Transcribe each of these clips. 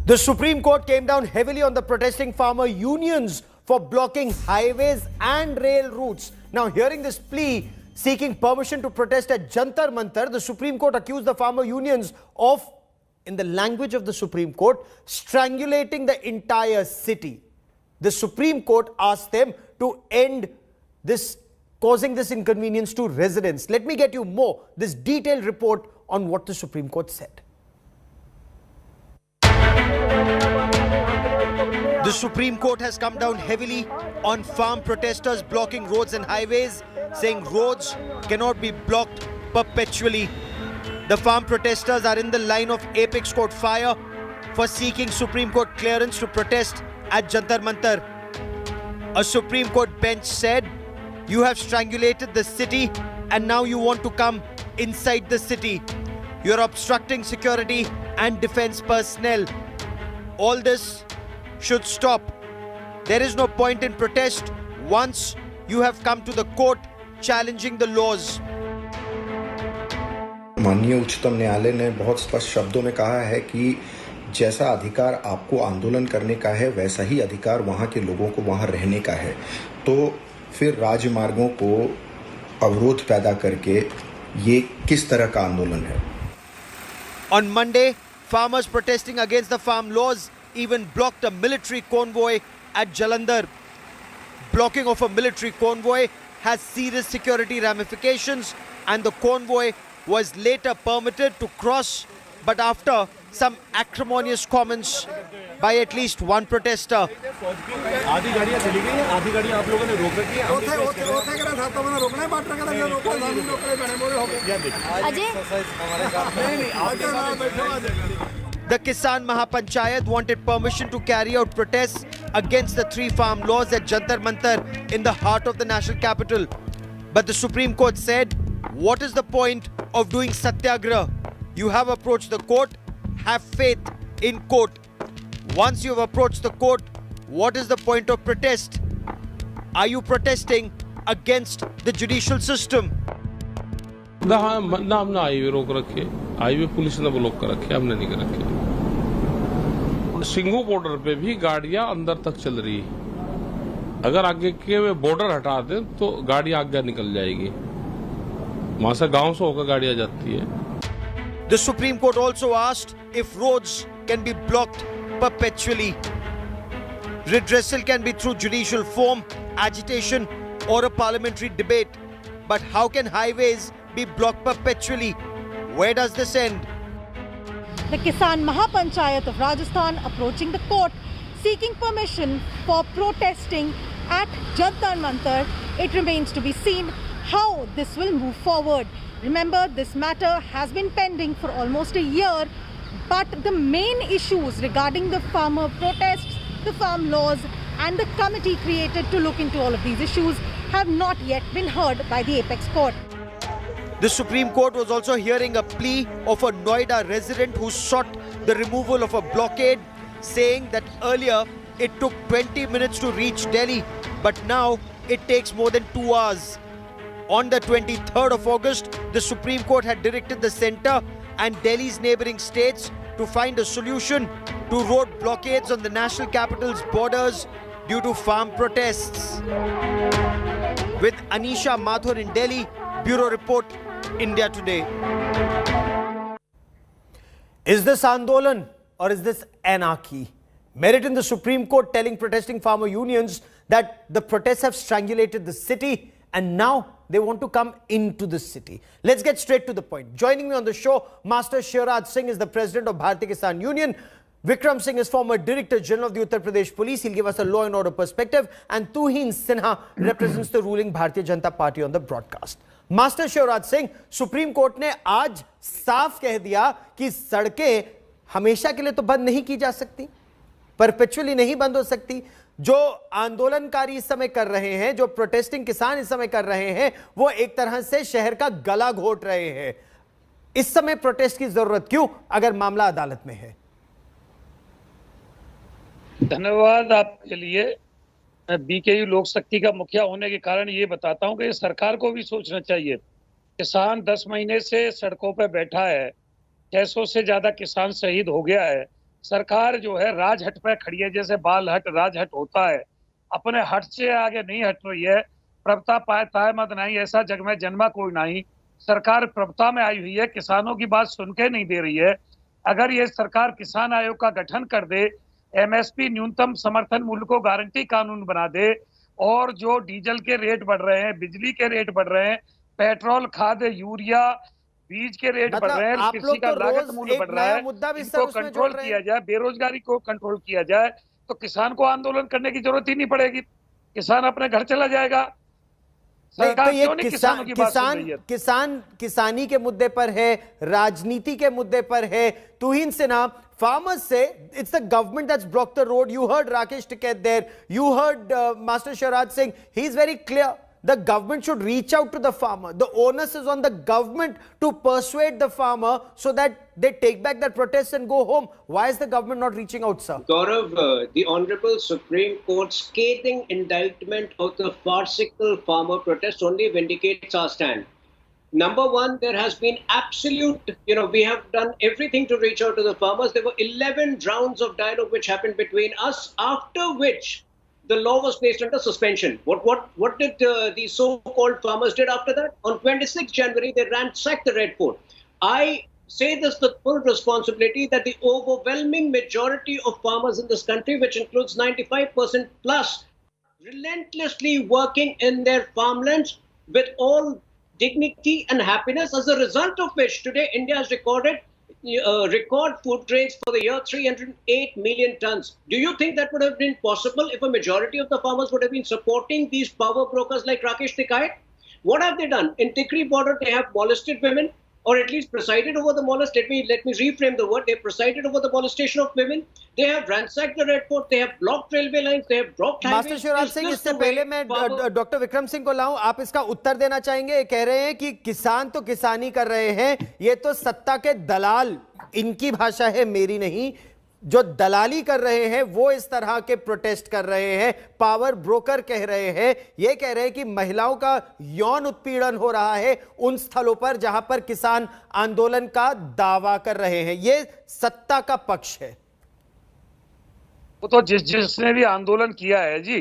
The Supreme Court came down heavily on the protesting farmer unions for blocking highways and rail routes. Now, hearing this plea seeking permission to protest at Jantar Mantar, the Supreme Court accused the farmer unions of, in the language of the Supreme Court, strangulating the entire city. The Supreme Court asked them to end this, causing this inconvenience to residents. Let me get you this detailed report on what the Supreme Court said. The Supreme Court has come down heavily on farm protesters blocking roads and highways, saying roads cannot be blocked perpetually. The farm protesters are in the line of Apex Court fire for seeking Supreme Court clearance to protest at Jantar Mantar. A Supreme Court bench said, "You have strangulated the city and now you want to come inside the city. You're obstructing security and defense personnel. All this should stop. There is no point in protest once you have come to the court challenging the laws." माननीय उच्चतम न्यायालय ने बहुत स्पष्ट शब्दों में कहा है कि जैसा अधिकार आपको आंदोलन करने का है वैसा ही अधिकार वहां के लोगों को वहां रहने का है। तो फिर राजमार्गों को अवरोध पैदा करके ये किस तरह का आंदोलन है? On Monday, farmers protesting against the farm laws even blocked a military convoy at Jalandhar. Blocking of a military convoy has serious security ramifications, and the convoy was later permitted to cross, but after some acrimonious comments by at least one protester. आधी गाड़ियां चली गई हैं, आधी गाड़ियां आप लोगों ने रोक रखी है। The Kisan Mahapanchayat wanted permission to carry out protests against the three farm laws at Jantar Mantar in the heart of the national capital. But the Supreme Court said, what is the point of doing satyagraha? You have approached the court, have faith in court. Once you have approached the court, what is the point of protest? Are you protesting against the judicial system? हमने highway रोक रखे, highway police ने block कर रखे, हमने नहीं कर रखे। सिंगू बॉर्डर पे भी गाड़ियां अंदर तक चल रही है। अगर आगे के बॉर्डर हटा दें तो गाड़ी आगे निकल जाएगी। वहां से गांव से होकर गाड़ियां जाती है। The Supreme Court also asked if roads can be blocked perpetually. Redressal can be through judicial form, agitation, or a parliamentary debate. But how can highways be blocked perpetually? Where does this end? The Kisan Mahapanchayat of Rajasthan approaching the court seeking permission for protesting at Jantar Mantar. It remains to be seen how this will move forward. Remember, this matter has been pending for almost a year, but the main issues regarding the farmer protests, the farm laws, and the committee created to look into all of these issues have not yet been heard by the Apex Court. The Supreme Court was also hearing a plea of a Noida resident who sought the removal of a blockade, saying that earlier it took 20 minutes to reach Delhi, but now it takes more than 2 hours. On the 23rd of August, the Supreme Court had directed the centre and Delhi's neighbouring states to find a solution to road blockades on the national capital's borders due to farm protests. With Anisha Mathur in Delhi, Bureau Report, India Today. Is this Andolan or is this anarchy? Merit in the Supreme Court telling protesting farmer unions that the protests have strangulated the city and now they want to come into the city. Let's get straight to the point. Joining me on the show, Master Shivraj Singh is the president of Bharatiya Kisan Union. Vikram Singh is former Director General of the Uttar Pradesh Police. He'll give us a law and order perspective. And Tuhin Sinha represents the ruling Bharatiya Janata Party on the broadcast. Master Shivraj Singh, supreme court ने आज साफ कह दिया कि सड़कें हमेशा के लिए तो बंद नहीं की जा सकती, परपेचुअली नहीं बंद हो सकती। जो आंदोलनकारी इस समय कर रहे हैं, जो प्रोटेस्टिंग किसान इस समय कर रहे हैं, वो एक तरह से शहर का गला घोट रहे हैं। इस समय प्रोटेस्ट की जरूरत क्यों, अगर मामला अदालत में है? धन्यवाद आपके लिए। मैं बीकेयू लोक शक्ति का मुखिया होने के कारण ये बताता हूँ कि सरकार को भी सोचना चाहिए। किसान 10 महीने से सड़कों पर बैठा है, 600 से ज्यादा किसान शहीद हो गया है। सरकार जो है राजहट पे खड़ी है, जैसे बाल हट राजहट होता है, अपने हट से आगे नहीं हट रही है। प्रभुता पाए ताय मत नहीं, ऐसा जग में जन्मा कोई नहीं। सरकार प्रभुता में आई हुई है, किसानों की बात सुन के नहीं दे रही है। अगर ये सरकार किसान आयोग का गठन कर दे, एमएसपी न्यूनतम समर्थन मूल्य को गारंटी कानून बना दे, और जो डीजल के रेट बढ़ रहे हैं, बिजली के रेट बढ़ रहे हैं, पेट्रोल, खाद, यूरिया, बीज के रेट बढ़ रहे हैं, आप कृषि लोग का तो लागत रोज मूल्य एक बढ़ रहा नया है, मुद्दा भी इनको उसमें कंट्रोल जोड़ रहे किया हैं। जाए, बेरोजगारी को कंट्रोल किया जाए, तो किसान को आंदोलन करने की जरूरत ही नहीं पड़ेगी, किसान अपने घर चला जाएगा। नहीं, सरकार तो ये क्यों नहीं किसानों की बात सुन रही है? किसानी के मुद्दे पर है, राजनीति के मुद्दे पर है। तुहिन Sinha, farmers say it's the government that's blocked the road. You heard Rakesh Tikait there. You heard Master Sharad Singh. He's very clear. The government should reach out to the farmer. The onus is on the government to persuade the farmer so that they take back their protests and go home. Why is the government not reaching out, sir? Gaurav, the Honorable Supreme Court's scathing indictment of the farcical farmer protest only vindicates our stand. Number one, there has been absolute, we have done everything to reach out to the farmers. There were 11 rounds of dialogue which happened between us, after which the law was placed under suspension. What did the so-called farmers did after that? On 26 January, they ransacked the Red Fort. I say this with full responsibility that the overwhelming majority of farmers in this country, which includes 95% plus, relentlessly working in their farmlands with all dignity and happiness, as a result of which today India has recorded record food grains for the year, 308 million tons. Do you think that would have been possible if a majority of the farmers would have been supporting these power brokers like Rakesh Tikait? What have they done? In Tikri border, they have molested women, or at least presided over the molest. Let me reframe the word. They presided over the molestation of women. They have ransacked the Red Fort. They have blocked railway lines. They have blocked highways. Master Shivraj Singh, इससे पहले मैं doctor Vikram Singh को लाऊं, आप इसका उत्तर देना चाहेंगे? कह रहे हैं कि किसान तो किसानी कर रहे हैं, ये तो सत्ता के दलाल, इनकी भाषा है, मेरी नहीं, जो दलाली कर रहे हैं वो इस तरह के प्रोटेस्ट कर रहे हैं। पावर ब्रोकर कह रहे हैं, ये कह रहे हैं कि महिलाओं का यौन उत्पीड़न हो रहा है उन स्थलों पर जहां पर किसान आंदोलन का दावा कर रहे हैं। ये सत्ता का पक्ष है। वो तो जिसने भी आंदोलन किया है जी,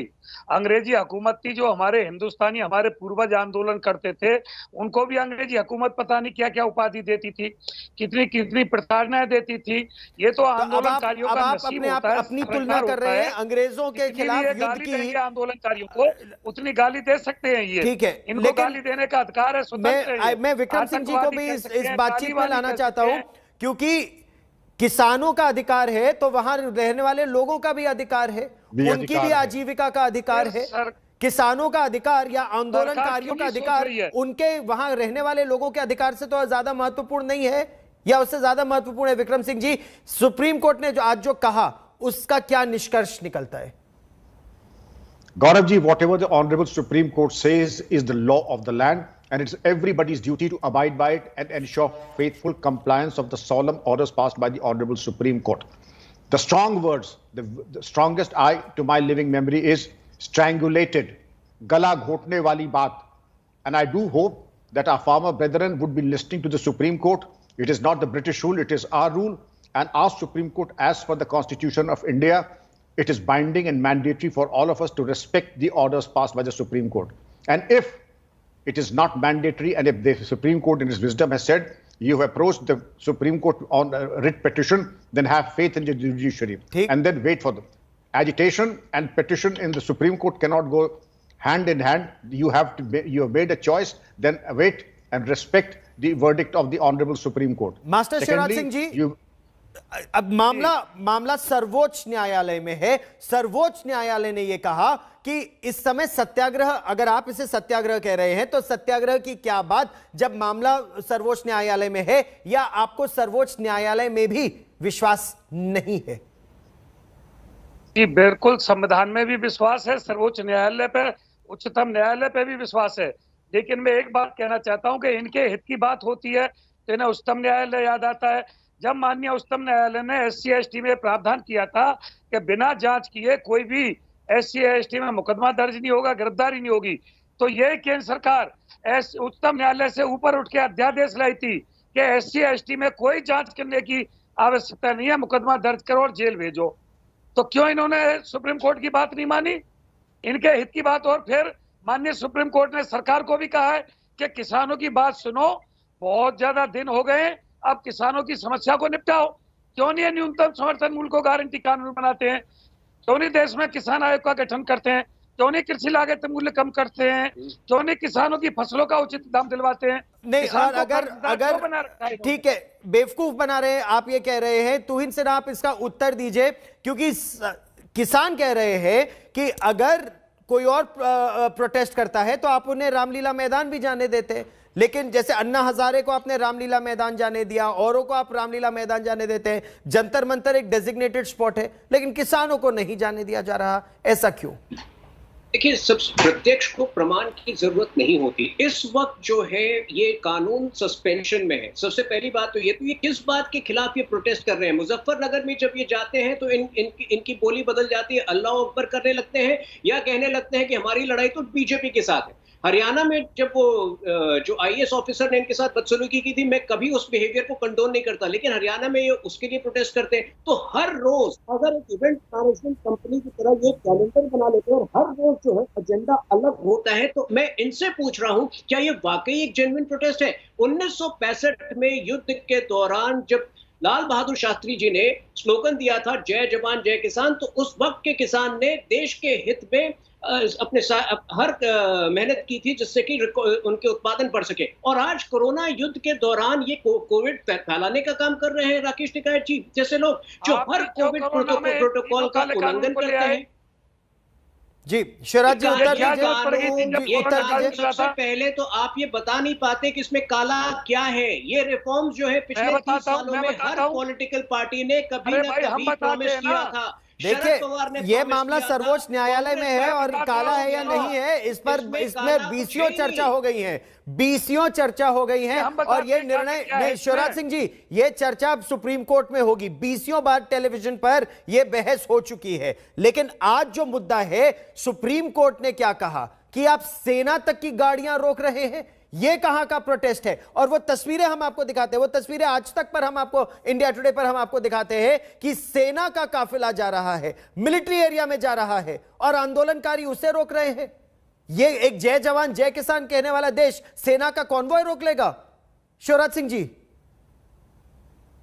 अंग्रेजी हुकूमत थी, जो हमारे हिंदुस्तानी हमारे पूर्वज आंदोलन करते थे, उनको भी अंग्रेजी हुकूमत पता नहीं क्या क्या उपाधि देती थी, कितनी कितनी प्रताड़नाएं देती थी। ये तो आंदोलनकारियों का नसीब होता है। अपनी तुलना कर रहे हैं अंग्रेजों के खिलाफ युद्ध की। आंदोलनकारियों को उतनी गाली दे सकते हैं, ये ठीक है, इनको गाली देने का अधिकार है, स्वतंत्र है। मैं विक्रम सिंह जी को भी इस बातचीत में लाना चाहता हूं, क्योंकि किसानों का अधिकार है तो वहां रहने वाले लोगों का भी अधिकार है, उनकी भी आजीविका का अधिकार है। किसानों का अधिकार या आंदोलनकारियों का अधिकार उनके वहां रहने वाले लोगों के अधिकार से तो ज्यादा महत्वपूर्ण नहीं है, या उससे ज्यादा महत्वपूर्ण है? विक्रम सिंह जी, सुप्रीम कोर्ट ने जो कहा उसका क्या निष्कर्ष निकलता है? Gaurav ji, whatever the Honorable Supreme Court says is the law of the land, and it's everybody's duty to abide by it and ensure faithful compliance of the solemn orders passed by the Honorable Supreme Court. The strong words, the strongest to my living memory is strangulated, gala ghotne wali baat. And I do hope that our farmer brethren would be listening to the Supreme Court. It is not the British rule, it is our rule. And our Supreme Court, as per the Constitution of India, it is binding and mandatory for all of us to respect the orders passed by the Supreme Court. And if it is not mandatory, and if the Supreme Court in its wisdom has said, you have approached the Supreme Court on a writ petition, then have faith in the judiciary and then wait for them. Agitation and petition in the Supreme Court cannot go hand in hand. You have made a choice, then wait and respect the verdict of the Honorable Supreme Court. Master Shivraj Singh ji, अब मामला सर्वोच्च न्यायालय में है। सर्वोच्च न्यायालय ने यह कहा कि इस समय सत्याग्रह, अगर आप इसे सत्याग्रह कह रहे हैं तो सत्याग्रह की क्या बात जब मामला सर्वोच्च न्यायालय में है, या आपको सर्वोच्च न्यायालय में भी विश्वास नहीं है? जी बिल्कुल, संविधान में भी विश्वास है, सर्वोच्च न्यायालय पे, उच्चतम न्यायालय पे भी विश्वास है। लेकिन मैं एक बात कहना चाहता हूं कि इनके हित की बात होती है तो इन्हें उच्चतम न्यायालय याद आता है। जब माननीय उच्चतम न्यायालय ने SC ST में प्रावधान किया था कि बिना जांच किए कोई भी SC ST में मुकदमा दर्ज नहीं होगा, गिरफ्तारी नहीं होगी, तो ये केंद्र सरकार उच्चतम न्यायालय से ऊपर उठ के अध्यादेश लाई थी कि SC ST में कोई जांच करने की आवश्यकता नहीं है, मुकदमा दर्ज करो और जेल भेजो। तो क्यों इन्होंने सुप्रीम कोर्ट की बात नहीं मानी? इनके हित की बात। और फिर माननीय सुप्रीम कोर्ट ने सरकार को भी कहा है कि किसानों की बात सुनो, बहुत ज्यादा दिन हो गए, अब किसानों की समस्या को निपटाओ। क्यों नहीं न्यूनतम समर्थन मूल्य को गारंटी कानून बनाते हैं? क्यों नहीं देश में किसान आयोग का गठन करते हैं? क्यों नहीं कृषि लागत मूल्य कम करते हैं? क्यों नहीं किसानों की फसलों का उचित दाम दिलवाते हैं? नहीं, और अगर ठीक है, बेवकूफ बना रहे हैं आप, ये कह रहे हैं, तुहिन सिन्हा आप इसका उत्तर दीजिए, क्योंकि किसान कह रहे हैं कि अगर कोई और प्रोटेस्ट करता है तो आप उन्हें रामलीला मैदान भी जाने देते हैं, लेकिन जैसे अन्ना हजारे को आपने रामलीला मैदान जाने दिया, औरों को आप रामलीला मैदान जाने देते हैं, जंतर मंतर एक डेजिग्नेटेड स्पॉट है, लेकिन किसानों को नहीं जाने दिया जा रहा, ऐसा क्यों? देखिए, सब प्रत्यक्ष को प्रमाण की जरूरत नहीं होती। इस वक्त जो है ये कानून सस्पेंशन में है। सबसे पहली बात तो ये किस बात के खिलाफ ये प्रोटेस्ट कर रहे हैं? मुजफ्फरनगर में जब ये जाते हैं तो इनकी बोली बदल जाती है, अल्लाह अकबर करने लगते हैं या कहने लगते हैं कि हमारी लड़ाई तो बीजेपी के साथ है। हरियाणा में जब वो जो आईएएस ऑफिसर ने इनके साथ बदसलूकी की थी, मैं कभी उस बिहेवियर को कंडोन नहीं करता, लेकिन हरियाणा में ये उसके लिए प्रोटेस्ट करते हैं। तो हर रोज अगर एक इवेंट मैनेजमेंट कंपनी की तरह ये कैलेंडर बना लेते हैं और हर रोज जो है एजेंडा अलग होता है, तो मैं इनसे पूछ रहा हूं, क्या ये वाकई एक जेन्युइन प्रोटेस्ट है? 1965 में युद्ध के दौरान जब लाल बहादुर शास्त्री जी ने स्लोगन दिया था जय जवान जय किसान, तो उस वक्त के किसान ने देश के हित में अपने हर मेहनत की थी जिससे कि उनके उत्पादन बढ़ सके। और आज कोरोना युद्ध के दौरान ये कोविड फैलाने का काम कर रहे हैं राकेश टिकैत जी जैसे लोग, जो हर कोविड प्रोटोकॉल का उल्लंघन करते हैं। जी शिवराज जी, सबसे पहले तो आप ये बता नहीं पाते कि इसमें काला क्या है। ये रिफॉर्म्स जो है पिछले 30 सालों में हर पॉलिटिकल पार्टी ने कभी ना कभी प्रॉमिस किया था। देखिए, ये मामला सर्वोच्च न्यायालय में है और काला है या नहीं है इस पर इसमें बीसियों चर्चा हो गई है, बीसियों चर्चा हो गई है, और ये निर्णय शिवराज सिंह जी, ये चर्चा सुप्रीम कोर्ट में होगी, बीसियों बार टेलीविजन पर ये बहस हो चुकी है। लेकिन आज जो मुद्दा है, सुप्रीम कोर्ट ने क्या कहा कि आप सेना तक की गाड़ियां रोक रहे हैं, ये कहां का प्रोटेस्ट है? और वो तस्वीरें हम आपको दिखाते हैं, वो तस्वीरें आज तक पर हम आपको, इंडिया टुडे पर हम आपको दिखाते हैं कि सेना का काफिला जा रहा है, मिलिट्री एरिया में जा रहा है और आंदोलनकारी उसे रोक रहे हैं। ये एक जय जवान जय किसान कहने वाला देश सेना का कॉन्वॉय रोक लेगा? शिवराज सिंह जी,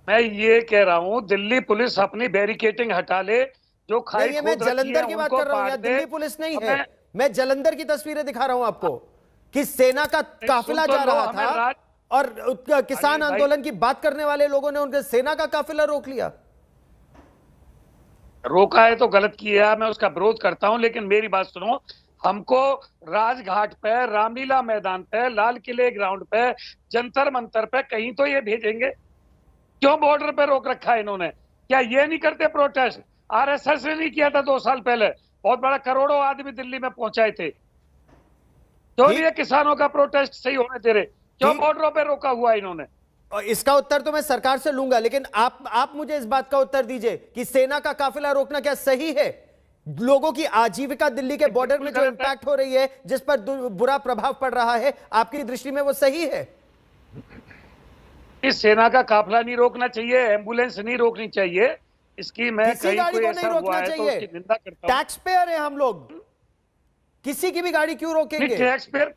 मैं ये कह रहा हूं, दिल्ली पुलिस अपनी बैरिकेटिंग हटा ले, जो खाई मैं जलंधर की बात कर रहा हूं, दिल्ली पुलिस नहीं है, मैं जलंधर की तस्वीरें दिखा रहा हूं आपको कि सेना का काफिला जा रहा था और किसान आंदोलन की बात करने वाले लोगों ने उनके सेना का काफिला रोक लिया। रोका है तो गलत किया, मैं उसका विरोध करता हूं, लेकिन मेरी बात सुनो, हमको राजघाट पे, रामलीला मैदान पे, लाल किले ग्राउंड पे, जंतर मंतर पे कहीं तो ये भेजेंगे। क्यों बॉर्डर पे रोक रखा है इन्होंने? क्या ये नहीं करते प्रोटेस्ट? आरएसएस ने नहीं किया था 2 साल पहले? बहुत बड़ा, करोड़ों आदमी दिल्ली में पहुंचाए थे। क्यों नहीं किसानों का प्रोटेस्ट सही होने दे रहे? क्यों बॉर्डरों पे रोका हुआ इन्होंने? और इसका उत्तर तो मैं सरकार से लूंगा, लेकिन आप मुझे इस बात का उत्तर दीजिए कि सेना का काफिला रोकना क्या सही है? लोगों की आजीविका दिल्ली के बॉर्डर में जो इंपैक्ट हो रही है, जिस पर बुरा प्रभाव पड़ रहा है, आपकी दृष्टि में वो सही है? इस सेना का काफिला नहीं रोकना चाहिए, एम्बुलेंस नहीं रोकनी चाहिए, इसकी मैं किसी गाड़ी को नहीं रोकना चाहिए। टैक्स पेयर है हम लोग, किसी की भी गाड़ी क्यों रोकेंगे? टैक्स पेयर,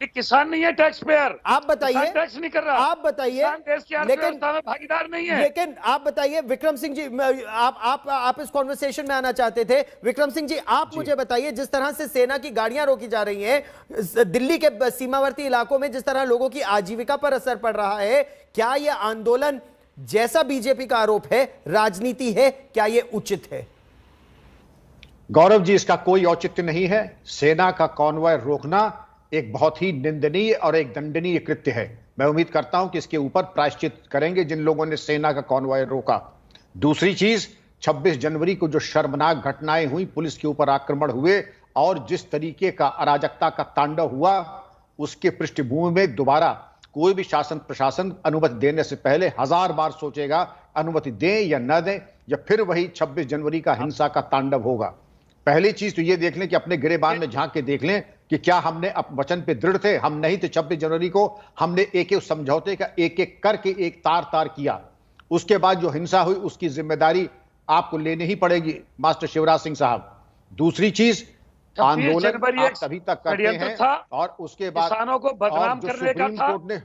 किसान नहीं है टैक्स पेयर। आप बताइए, टैक्स नहीं कर रहा, आप बताइए, देश की अर्थव्यवस्था में भागीदार नहीं है। लेकिन आप बताइए, विक्रम सिंह जी, आप इस कॉन्वर्सेशन में आना चाहते थे। विक्रम सिंह जी, आप मुझे बताइए, जिस तरह से सेना की गाड़ियां रोकी जा रही हैं दिल्ली के सीमावर्ती इलाकों में, जिस तरह लोगों की आजीविका पर असर पड़ रहा है, क्या यह आंदोलन, जैसा बीजेपी का आरोप है, राजनीति है? क्या यह उचित है? गौरव जी, इसका कोई औचित्य नहीं है। सेना का कॉन्वॉय रोकना एक बहुत ही निंदनीय और एक दंडनीय कृत्य है। मैं उम्मीद करता हूं कि इसके ऊपर प्रायश्चित करेंगे जिन लोगों ने सेना का कॉन्वॉय रोका। दूसरी चीज, 26 जनवरी को जो शर्मनाक घटनाएं हुई, पुलिस के ऊपर आक्रमण हुए और जिस तरीके का अराजकता का तांडव हुआ, उसके पृष्ठभूमि में दोबारा कोई भी शासन प्रशासन अनुमति देने से पहले 1000 बार सोचेगा अनुमति दें या न दें, या फिर वही 26 जनवरी का हिंसा का तांडव होगा। पहली चीज तो ये देख लें कि अपने गिरेबान में झांक के देख लें कि क्या हमने वचन पे दृढ़ थे? हम नहीं थे। 26 जनवरी को हमने एक एक समझौते का एक एक करके एक तार तार किया। उसके बाद जो हिंसा हुई उसकी जिम्मेदारी आपको लेनी ही पड़ेगी मास्टर शिवराज सिंह साहब। दूसरी चीज, आंदोलन आप तभी तक करते हैं और उसके बाद किसानों को बदनाम करने का था। कोर्ट ने,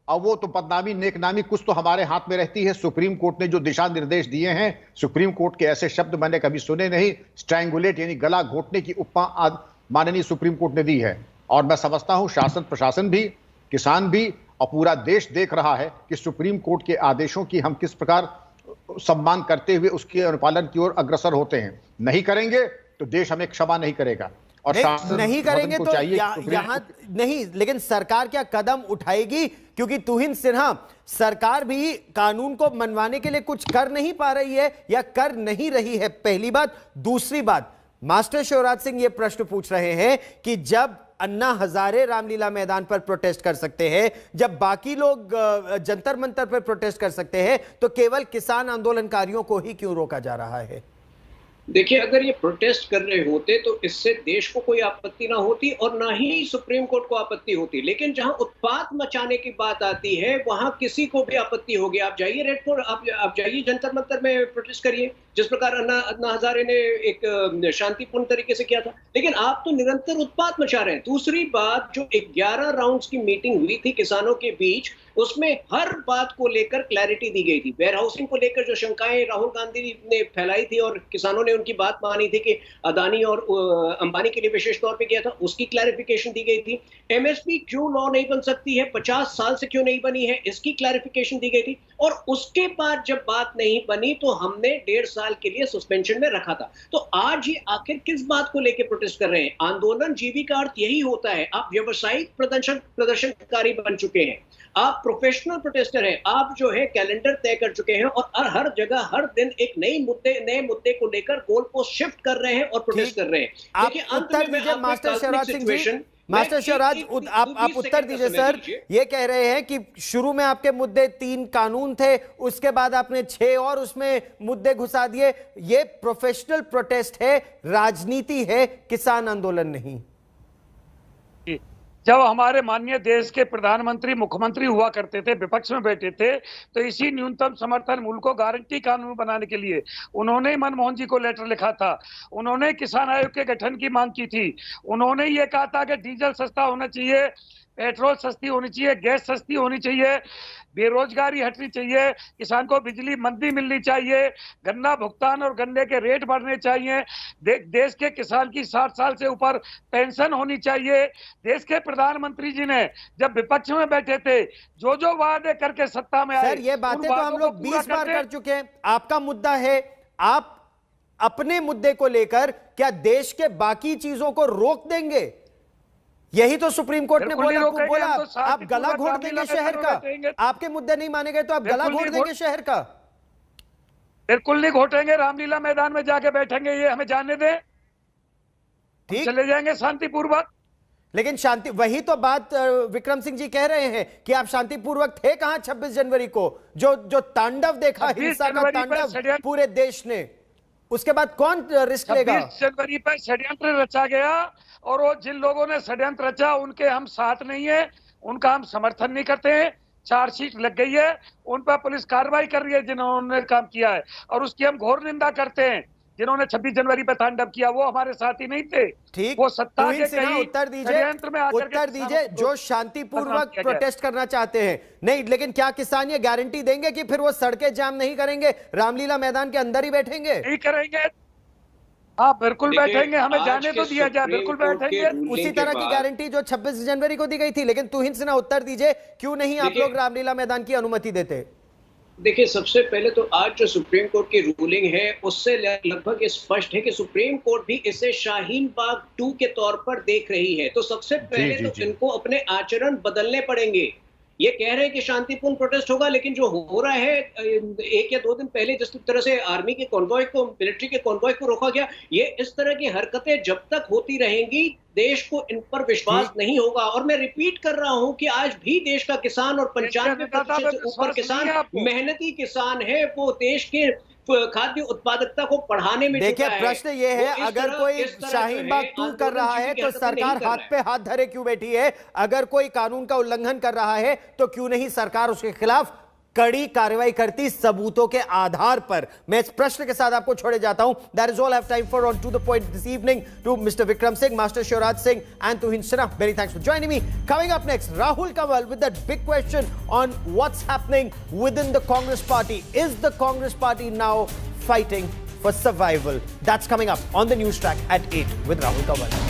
अब वो तो बदनामी नेकनामी कुछ तो हमारे हाथ में रहती है। सुप्रीम कोर्ट ने जो दिशा निर्देश दिए हैं, सुप्रीम कोर्ट के ऐसे शब्द मैंने कभी सुने नहीं। स्ट्रैंगुलेट यानी गला घोटने की उपमा माननीय सुप्रीम कोर्ट ने दी है। और मैं समझता हूं शासन प्रशासन भी, किसान भी और पूरा देश देख रहा है कि सुप्रीम कोर्ट के आदेशों की हम किस प्रकार सम्मान करते हुए उसके अनुपालन की ओर अग्रसर होते हैं। नहीं करेंगे तो देश हमें क्षमा नहीं करेगा और नहीं करेंगे तो यहाँ नहीं, लेकिन सरकार क्या कदम उठाएगी? क्योंकि तुहिन सिन्हा, सरकार भी कानून को मनवाने के लिए कुछ कर नहीं पा रही है या कर नहीं रही है, पहली बात। दूसरी बात, मास्टर शिवराज सिंह ये प्रश्न पूछ रहे हैं कि जब अन्ना हजारे रामलीला मैदान पर प्रोटेस्ट कर सकते हैं, जब बाकी लोग जंतर मंतर पर प्रोटेस्ट कर सकते हैं, तो केवल किसान आंदोलनकारियों को ही क्यों रोका जा रहा है? देखिए, अगर ये प्रोटेस्ट कर रहे होते तो इससे देश को कोई आपत्ति ना होती और ना ही सुप्रीम कोर्ट को आपत्ति होती। लेकिन जहां उत्पात मचाने की बात आती है वहां किसी को भी आपत्ति होगी। आप जाइए रेड फोर्ट, आप जाइए जंतर मंतर में प्रोटेस्ट करिए, जिस प्रकार अन्ना हजारे ने एक शांतिपूर्ण तरीके से किया था। लेकिन आप तो निरंतर उत्पात मचा रहे हैं। दूसरी बात, जो 11 राउंड्स की मीटिंग हुई थी किसानों के बीच, उसमें हर बात को लेकर क्लैरिटी दी गई थी। वेयर हाउसिंग को लेकर जो शंकाएं राहुल गांधी ने फैलाई थी और किसानों ने उनकी बात मानी थी कि अदानी और अंबानी के लिए विशेष तौर पे किया था, उसकी क्लैरिफिकेशन दी गई थी। एमएसपी क्यों लॉ नहीं बन सकती है, 50 साल से क्यों नहीं बनी है, इसकी क्लैरिफिकेशन दी गई थी। और उसके बाद जब बात नहीं बनी तो हमने 1.5 साल के लिए सस्पेंशन में रखा था। तो आज ये आखिर किस बात को लेकर प्रोटेस्ट कर रहे हैं? आंदोलन जीवी का अर्थ यही होता है। आप व्यावसायिक प्रदर्शनकारी बन चुके हैं, आप प्रोफेशनल प्रोटेस्टर हैं, आप जो है कैलेंडर तय कर चुके हैं और हर जगह हर दिन एक नए मुद्दे को लेकर गोल पोस्ट शिफ्ट कर रहे हैं और प्रोटेस्ट कर रहे हैं। देखिए, उत्तर दीजिए मास्टर शिवराज सिंह जी। मास्टर शिवराज, आप उत्तर दीजिए सर। ये कह रहे हैं कि शुरू में आपके मुद्दे 3 कानून थे, उसके बाद आपने 6 और उसमें मुद्दे घुसा दिए। ये प्रोफेशनल प्रोटेस्ट है, राजनीति है, किसान आंदोलन नहीं। जब हमारे माननीय देश के प्रधानमंत्री मुख्यमंत्री हुआ करते थे, विपक्ष में बैठे थे, तो इसी न्यूनतम समर्थन मूल्य को गारंटी कानून बनाने के लिए उन्होंने मनमोहन जी को लेटर लिखा था। उन्होंने किसान आयोग के गठन की मांग की थी। उन्होंने ये कहा था कि डीजल सस्ता होना चाहिए, पेट्रोल सस्ती होनी चाहिए, गैस सस्ती होनी चाहिए, बेरोजगारी हटनी चाहिए, किसान को बिजली मंदी मिलनी चाहिए, गन्ना भुगतान और गन्ने के रेट बढ़ने चाहिए, देश के किसान की 60 साल से ऊपर पेंशन होनी चाहिए। देश के प्रधानमंत्री जी ने जब विपक्ष में बैठे थे, जो जो वादे करके सत्ता में आए, सर ये बातें तो हम लोग 20 बार कर चुके हैं। आपका मुद्दा है, आप अपने मुद्दे को लेकर क्या देश के बाकी चीजों को रोक देंगे? यही तो सुप्रीम कोर्ट ने बोला। आप गला घोट देंगे शहर का। आपके मुद्दे नहीं माने गए तो आप गला घोट देंगे शहर का। बिल्कुल नहीं घोटेंगे, रामलीला मैदान में जाके बैठेंगे, ये हमें जानने दें, ठीक चले जाएंगे शांतिपूर्वक। लेकिन शांति, वही तो बात विक्रम सिंह जी कह रहे हैं कि आप शांतिपूर्वक थे कहां 26 जनवरी को? जो तांडव देखा, हिंसा का तांडव पूरे देश ने, उसके बाद कौन रिस्क लेगा? 26 जनवरी पर षड्यंत्र रचा गया और वो जिन लोगों ने षड्यंत्र रचा उनके हम साथ नहीं है, उनका हम समर्थन नहीं करते हैं। चार्जशीट लग गई है, उन पर पुलिस कार्रवाई कर रही है जिन्होंने काम किया है, और उसकी हम घोर निंदा करते हैं। जिन्होंने 26 जनवरी पर तांडव किया वो हमारे साथी नहीं थे। ठीक, वो सत्ता के कहीं उत्तर दीजिए जो शांतिपूर्वक प्रोटेस्ट करना चाहते हैं। नहीं, लेकिन क्या किसान ये गारंटी देंगे कि फिर वो सड़कें जाम नहीं करेंगे, रामलीला मैदान के अंदर ही बैठेंगे? नहीं करेंगे, हाँ बिल्कुल बैठेंगे, हमें जाने तो दिया जाए, बिल्कुल बैठेंगे। उसी तरह की गारंटी जो 26 जनवरी को दी गई थी। लेकिन तुहिन सिन्हा, उत्तर दीजिए, क्यों नहीं आप लोग रामलीला मैदान की अनुमति देते? देखिए, सबसे पहले तो आज जो सुप्रीम कोर्ट की रूलिंग है उससे लगभग स्पष्ट है कि सुप्रीम कोर्ट भी इसे शाहीन बाग 2 के तौर पर देख रही है। तो सबसे पहले तो इनको अपने आचरण बदलने पड़ेंगे। ये कह रहे हैं कि शांतिपूर्ण प्रोटेस्ट होगा, लेकिन जो हो रहा है, 1 या 2 दिन पहले जिस तरह से आर्मी के कॉन्वॉय को, मिलिट्री के कॉन्वॉय को रोका गया, ये इस तरह की हरकतें जब तक होती रहेंगी देश को इन पर विश्वास नहीं होगा। और मैं रिपीट कर रहा हूं कि आज भी देश का किसान और 95% से ऊपर किसान मेहनती किसान है, वो देश के खाद्य उत्पादकता को बढ़ाने में। देखिए, प्रश्न ये है, अगर कोई शाहीन बाग 2 कर रहा है तो सरकार हाथ पे हाथ धरे क्यों बैठी है? अगर कोई कानून का उल्लंघन कर रहा है तो क्यों नहीं सरकार उसके खिलाफ कड़ी कार्रवाई करती सबूतों के आधार पर। मैं इस प्रश्न के साथ आपको छोड़े जाता हूं। That is all I have time for on to the point this evening to mister Vikram Singh, master Shivraj Singh and Tuhin Sinha. Many thanks for joining me. Coming up next, Rahul Kanwal with that big question on what's happening within the Congress party. Is the Congress party now fighting for survival? That's coming up on the news track at 8 with Rahul Kanwal.